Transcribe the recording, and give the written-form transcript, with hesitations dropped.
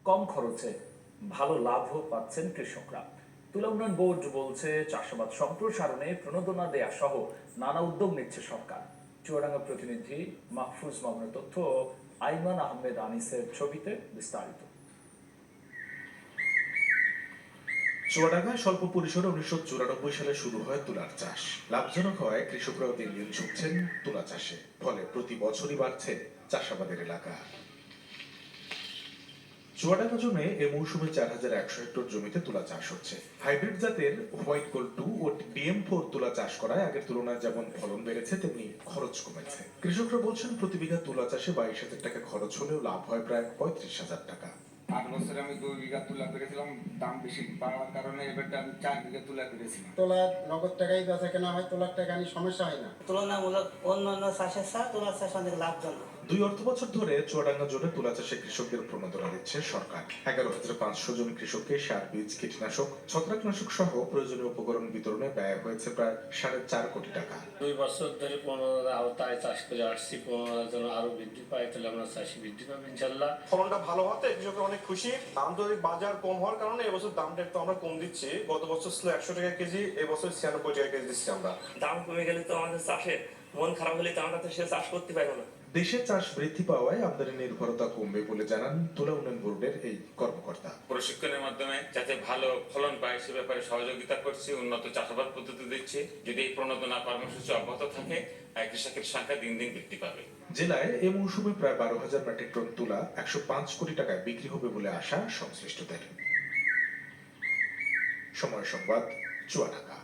কম খরচে ভালো লাভও পাচ্ছেন কৃষকরা। তুলা উন্নয়ন বোর্ড বলছে, চাষাবাদ সম্প্রসারণে প্রণোদনা দেয়া সহ নানা উদ্যোগ নিচ্ছে সরকার। চুয়াডাঙ্গা প্রতিনিধি মাহফুজ মামুনের তথ্য, আইমান আহমেদ আনিসের ছবিতে বিস্তারিত। চুয়াডাঙ্গায় স্বল্প পরিসরে 1994 সালে শুরু হয় তুলার চাষ। লাভজনক হয় কৃষকরাও দিন দিন ঝুঁকছেন তুলা চাষে, ফলে প্রতি বছরই বাড়ছে চাষাবাদের এলাকা। চুয়াডাঙ্গা জমে এ মৌসুমে 4100 হেক্টর জমিতে তুলা চাষ হচ্ছে। হাইব্রিড জাতের হোয়াইট গোল্ড 2 ও DM4 তুলা চাষ করায় আগের তুলনায় যেমন ফলন বেড়েছে, তেমনি খরচ কমেছে। কৃষকরা বলছেন, প্রতি বিঘা তুলা চাষে 22,000 টাকা খরচ হলেও লাভ হয় প্রায় 35,000 টাকা। 8 বছরে আমি 2 বিঘা তুলা করেছিলাম, দাম বেশি পাওয়ার কারণে এবারটা আমি 4 বিঘা তুলা করেছিলাম। তোলার নগদ টাকাই বেচা কেনা হয়, তোলার টাকা নিয়ে সমস্যা হয় না। তুলনামূলক অন্যান্য চাষের সাথে তুলা চাষ অনেক লাভজনক। 2 অর্থবছর ধরে চুয়াডাঙ্গা জোনে তুলা চাষে কৃষকদের প্রণোদনা দিচ্ছে সরকার। 11,500 জন কৃষককে সার, বীজ, কীটনাশক, ছত্রাকনাশক সহ প্রয়োজনীয় উপকরণ বিতরণে ব্যয় হয়েছে প্রায় 4.5 কোটি টাকা। 2 বছর ধরে 15 আওতায় চাষ করে আসছি। 15 যেন আরো বৃদ্ধি পায়, তাহলে আমরা চাষি বৃদ্ধি পাবে ইনশাল্লাহ। ফলনটা ভালো হতে কৃষকরা অনেক খুশি। আন্তর্জাতিক বাজার কম হওয়ার কারণে এবছর দামটা একটু আমরা কম দিচ্ছি। গত বছর ছিল 100 টাকা কেজি, এবছর 96 টাকা কেজি দিচ্ছি আমরা। দাম কমে গেলে তো আমাদের চাষে মন খারাপ হলে তো আমরা তো সে চাষ করতে পারবো না। দেশে চাষ বৃদ্ধি পাওয়ায় আমদানি নির্ভরতা কমবে বলে জানান তুলা উন্নয়ন বোর্ডের এই কর্মকর্তা। প্রশিক্ষণের মাধ্যমে যাতে ভালো ফলন পায় সে ব্যাপারে সহযোগিতা করছি, উন্নত চাষাবাদ পদ্ধতি দিচ্ছি। যদি এই প্রণোদনা কর্মসূচি অব্যাহত থাকে, কৃষকের সংখ্যা দিন দিন বৃদ্ধি পাবে। জেলায় এ মৌসুমে প্রায় 12,000 মেট্রিক টন তুলা 105 কোটি টাকায় বিক্রি হবে বলে আশা সংশ্লিষ্টদের। সময় সংবাদ, চুয়াডাঙ্গা।